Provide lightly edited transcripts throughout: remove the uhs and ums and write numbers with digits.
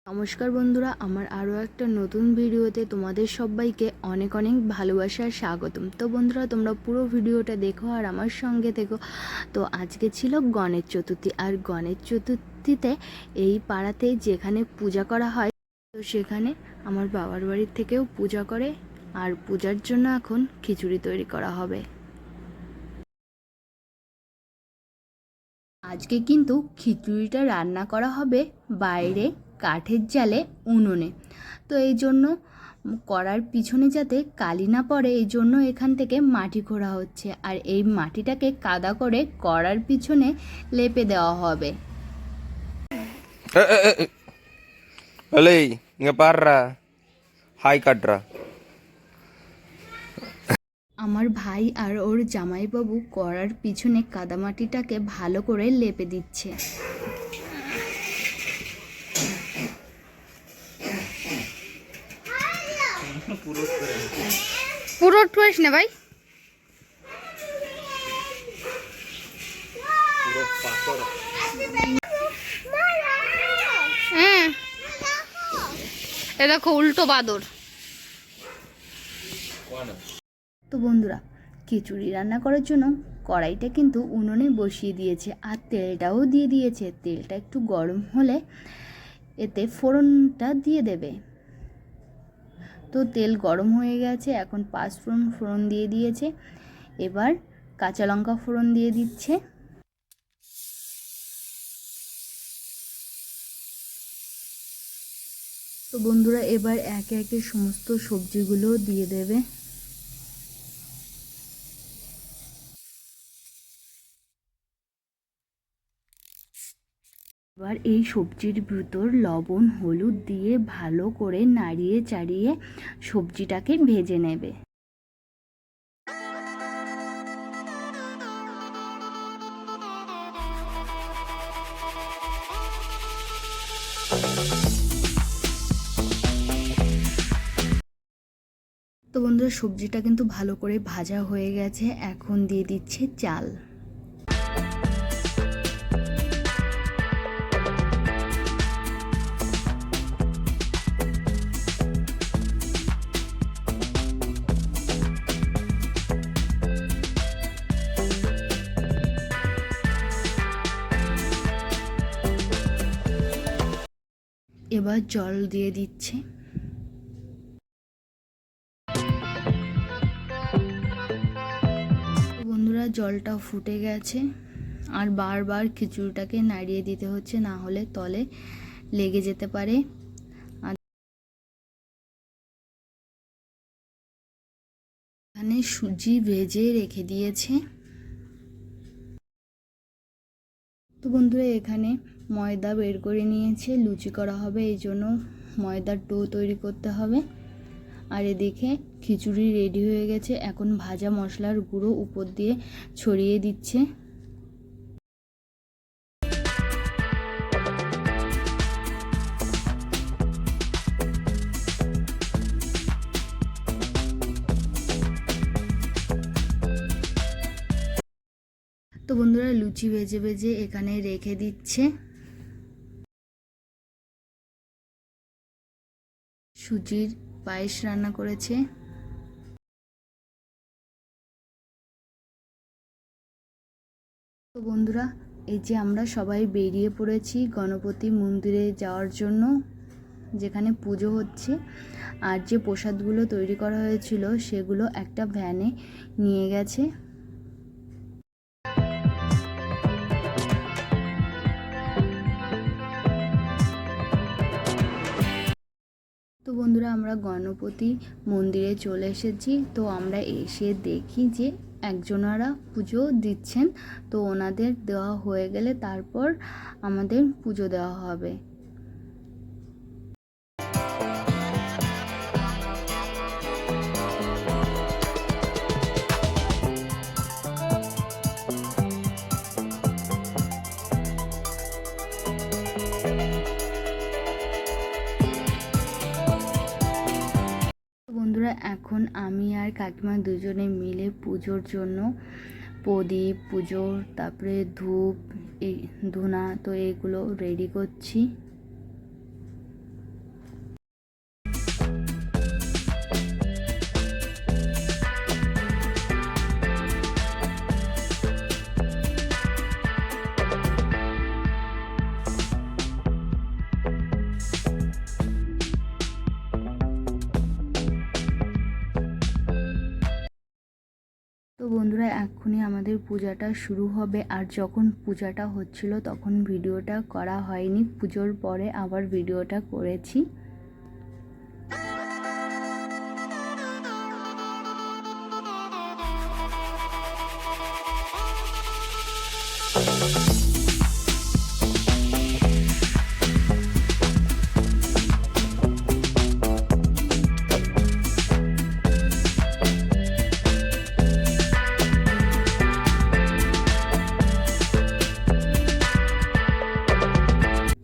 নমস্কার বন্ধুরা, আমার আরও একটা নতুন ভিডিওতে তোমাদের সবাইকে অনেক অনেক ভালোবাসার স্বাগতম। তো বন্ধুরা, তোমরা পুরো ভিডিওটা দেখো আর আমার সঙ্গে থেকো। তো আজকে ছিল গণেশ চতুর্থী, আর গণেশ চতুর্থীতে এই পাড়াতে যেখানে পূজা করা হয়, তো সেখানে আমার বাবার বাড়ির থেকেও পূজা করে, আর পূজার জন্য এখন খিচুড়ি তৈরি করা হবে। আজকে কিন্তু খিচুড়িটা রান্না করা হবে বাইরে কাঠের জালে, উনুনে। তো এই জন্য করার পিছনে যাতে কালি না পড়ে, এই জন্য এখান থেকে মাটি খোঁড়া হচ্ছে, আর এই মাটিটাকে কাদা করে করার পিছনে লেপে দেওয়া হবে। இங்க பாருடா ஹாய் காட்டுறா আমার ভাই আর ওর জামাইবাবু করার পিছনে কাদামাটিটাকে ভালো করে লেপে দিচ্ছে। পুরো টুয়েস না ভাই, হ্যাঁ এ দেখো উল্টো বাদর। তো বন্ধুরা, খিচুড়ি রান্না করার জন্য কড়াইটা কিন্তু উনুনে বসিয়ে দিয়েছে, আর তেলটাও দিয়ে দিয়েছে। তেলটা একটু গরম হলে এতে ফোড়নটা দিয়ে দেবে। তো তেল গরম হয়ে গেছে, এখন পাঁচফোড়ন দিয়ে দিয়েছে। এবার কাঁচা লঙ্কা ফোড়ন দিয়ে দিচ্ছে। তো বন্ধুরা, এবার একে একে সমস্ত সবজিগুলো দিয়ে দেবে। এবার এই সবজির ভিতর লবণ হলুদ দিয়ে ভালো করে নাড়িয়ে চাড়িয়ে সবজিটাকে ভেজে নেবে। তো বন্ধুরা, সবজিটা কিন্তু ভালো করে ভাজা হয়ে গেছে, এখন দিয়ে দিচ্ছে চাল। এবার জল দিয়ে দিচ্ছে। বন্ধুরা, জলটা ফুটে গেছে, আর বারবার খিচুড়িটাকে নাড়িয়ে দিতে হচ্ছে, না হলে তলে লেগে যেতে পারে। আর এখানে সুজি ভেজে রেখে দিয়েছে। তো বন্ধুরা, এখানে ময়দা বের করে নিয়েছে, লুচি করা হবে, এই জন্য ময়দার ডো তৈরি করতে হবে। আর এদিকে খিচুড়ি রেডি হয়ে গেছে, এখন ভাজা মশলার গুঁড়ো উপর দিয়ে ছড়িয়ে দিচ্ছে। তো বন্ধুরা, লুচি ভেজে ভেজে এখানে রেখে দিচ্ছে। সুজির পায়েস রান্না করেছে। তো বন্ধুরা, এই যে আমরা সবাই বেরিয়ে পড়েছি গণপতি মন্দিরে যাওয়ার জন্য, যেখানে পুজো হচ্ছে। আর যে প্রসাদগুলো তৈরি করা হয়েছিল সেগুলো একটা ভ্যানে নিয়ে গেছে। তো বন্ধুরা, আমরা গণপতি মন্দিরে চলে এসেছি। তো আমরা এসে দেখি যে একজনারা পুজো দিচ্ছেন। তো ওনাদের দেওয়া হয়ে গেলে তারপর আমাদের পুজো দেওয়া হবে। বন্ধুরা, এখন আমি আর কাকিমা দুজনে মিলে পুজোর জন্য প্রদীপ, পুজোর তারপরে ধূপ, এই ধুনা, তো এইগুলো রেডি করছি। বন্ধুরা এক্ষুনি আমাদের পূজাটা শুরু হবে, আর যখন পূজাটা হচ্ছিল তখন ভিডিওটা করা হয়নি, পুজোর পরে আবার ভিডিওটা করেছি।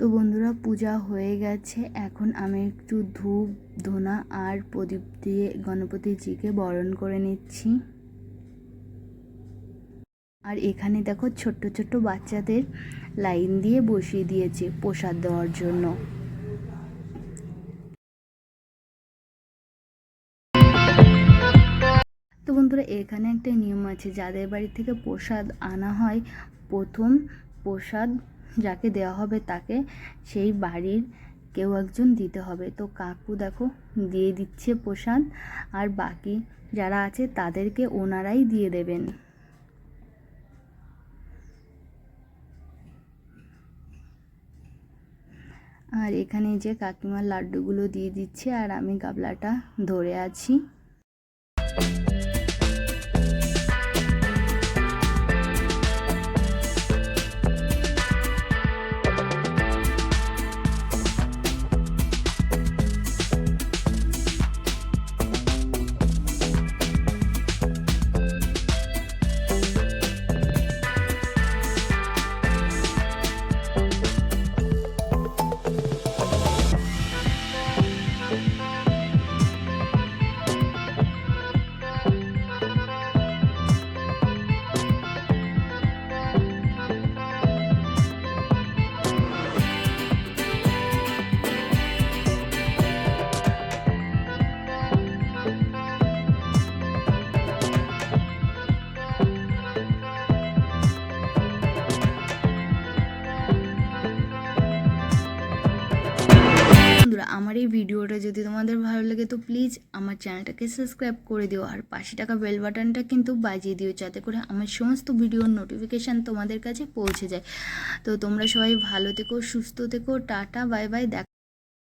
তো বন্ধুরা পূজা হয়ে গেছে, এখন আমি একটু ধূপ ধুনা আর প্রদীপ দিয়ে গণপতিজিকে বরণ করে নিচ্ছি। আর এখানে দেখো ছোট্ট ছোট্ট বাচ্চাদের লাইন দিয়ে বসিয়ে দিয়েছে প্রসাদ দেওয়ার জন্য। তো বন্ধুরা এখানে একটা নিয়ম আছে, যাদের বাড়ি থেকে প্রসাদ আনা হয় প্রথম প্রসাদ যাকে দেওয়া হবে তাকে সেই বাড়ির কেউ একজন দিতে হবে। তো কাকু দেখো দিয়ে দিচ্ছে প্রসাদ, আর বাকি যারা আছে তাদেরকে ওনারাই দিয়ে দেবেন। আর এখানে যে কাকিমার লাড্ডুগুলো দিয়ে দিচ্ছে, আর আমি গাবলাটা ধরে আছি। বন্ধুরা আমার এই ভিডিওটা যদি তোমাদের ভালো লাগে তো প্লিজ আমার চ্যানেলটাকে সাবস্ক্রাইব করে দিও, আর পাশে থাকা বেল বাটনটা কিন্তু বাজিয়ে দিও, যাতে করে আমার সমস্ত ভিডিওর নোটিফিকেশান তোমাদের কাছে পৌঁছে যায়। তো তোমরা সবাই ভালো থেকো, সুস্থ থেকো, টাটা বাই বাই।